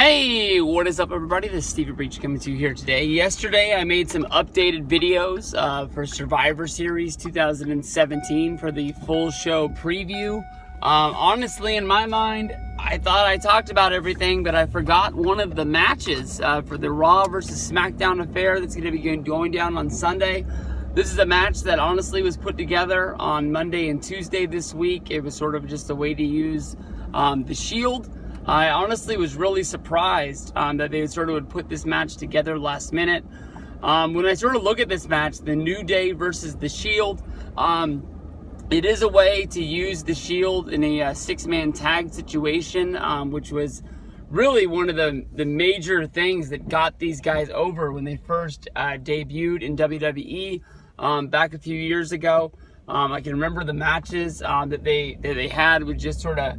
Hey, what is up everybody? This is Stevie Breach coming to you here today. Yesterday I made some updated videos for Survivor Series 2017 for the full show preview. Honestly, in my mind, I thought I talked about everything, but I forgot one of the matches for the Raw versus SmackDown affair that's going to be going down on Sunday. This is a match that honestly was put together on Monday and Tuesday this week. It was sort of just a way to use the Shield. I honestly was really surprised that they sort of would put this match together last minute. When I sort of look at this match, the New Day versus the Shield, it is a way to use the Shield in a six-man tag situation, which was really one of the major things that got these guys over when they first debuted in WWE back a few years ago. I can remember the matches that they had would just sort of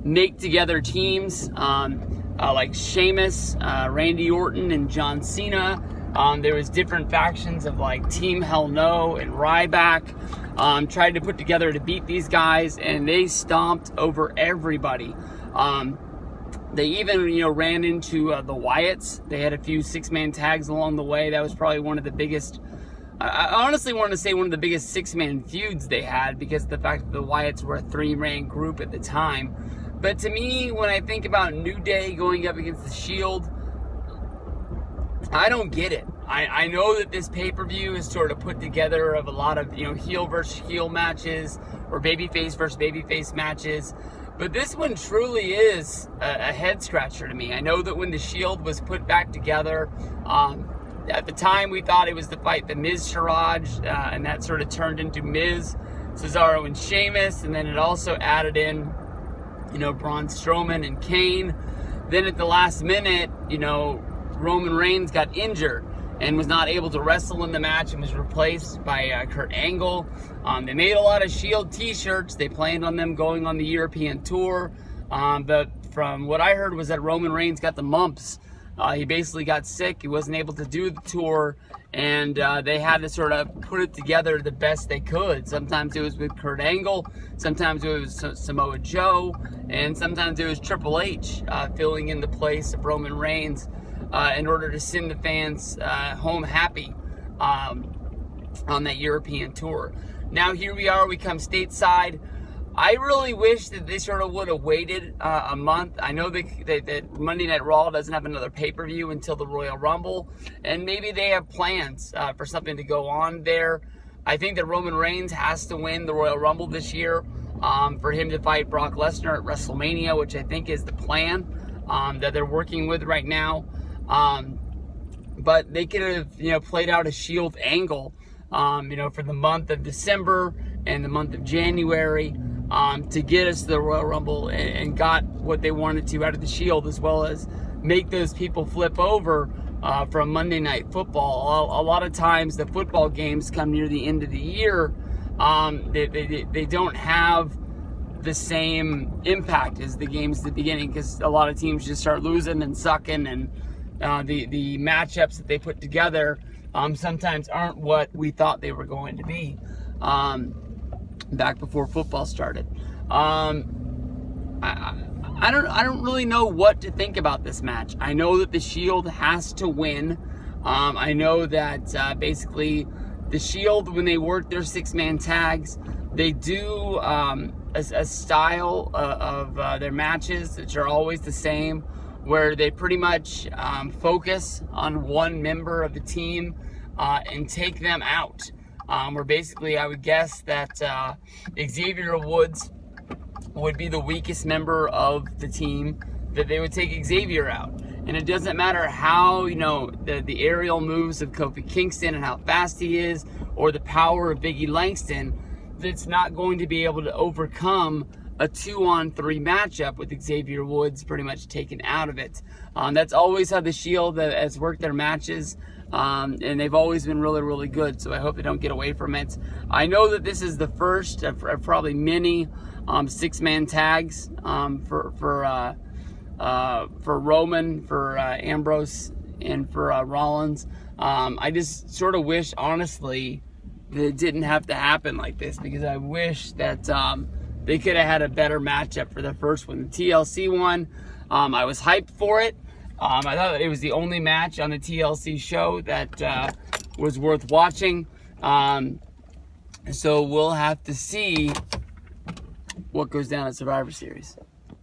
make together teams like Sheamus, Randy Orton, and John Cena. There was different factions of like Team Hell No and Ryback. Tried to put together to beat these guys, and they stomped over everybody. They even, ran into the Wyatts. They had a few six-man tags along the way. That was probably one of the biggest. I honestly want to say one of the biggest six-man feuds they had, because of the fact that the Wyatts were a three-man group at the time. But to me, when I think about New Day going up against the Shield, I don't get it. I know that this pay-per-view is sort of put together of a lot of, heel versus heel matches or babyface versus babyface matches. But this one truly is a head-scratcher to me. I know that when the Shield was put back together, at the time we thought it was to fight the Miz Siraj, and that sort of turned into Miz, Cesaro, and Sheamus. And then it also added in Braun Strowman and Kane. Then at the last minute, Roman Reigns got injured and was not able to wrestle in the match and was replaced by Kurt Angle. They made a lot of Shield t-shirts. They planned on them going on the European tour. But from what I heard was that Roman Reigns got the mumps. He basically got sick. He wasn't able to do the tour, and they had to sort of put it together the best they could. Sometimes it was with Kurt Angle, sometimes it was Samoa Joe, and sometimes it was Triple H filling in the place of Roman Reigns in order to send the fans home happy on that European tour. Now here we are, we come stateside. I really wish that they sort of would have waited a month. I know that Monday Night Raw doesn't have another pay-per-view until the Royal Rumble, and maybe they have plans for something to go on there. I think that Roman Reigns has to win the Royal Rumble this year for him to fight Brock Lesnar at WrestleMania, which I think is the plan that they're working with right now. But they could have, played out a Shield angle, for the month of December and the month of January. To get us to the Royal Rumble and got what they wanted to out of the Shield, as well as make those people flip over from Monday Night Football. A lot of times the football games come near the end of the year. They don't have the same impact as the games at the beginning, because a lot of teams just start losing and sucking, and the matchups that they put together sometimes aren't what we thought they were going to be. Back before football started. I don't really know what to think about this match. I know that the Shield has to win. I know that basically the Shield, when they work their six-man tags, they do a style of their matches which are always the same, where they pretty much focus on one member of the team and take them out. Where basically I would guess that Xavier Woods would be the weakest member of the team, that they would take Xavier out. And it doesn't matter how, the aerial moves of Kofi Kingston and how fast he is, or the power of Biggie Langston, that's not going to be able to overcome a 2-on-3 matchup with Xavier Woods pretty much taken out of it. That's always how the Shield has worked their matches. And they've always been really, really good, so I hope they don't get away from it. I know that this is the first of probably many six-man tags for Roman, for Ambrose, and for Rollins. I just sort of wish, honestly, that it didn't have to happen like this, because I wish that they could have had a better matchup for the first one. The TLC one, I was hyped for it. I thought it was the only match on the TLC show that was worth watching. So we'll have to see what goes down at Survivor Series.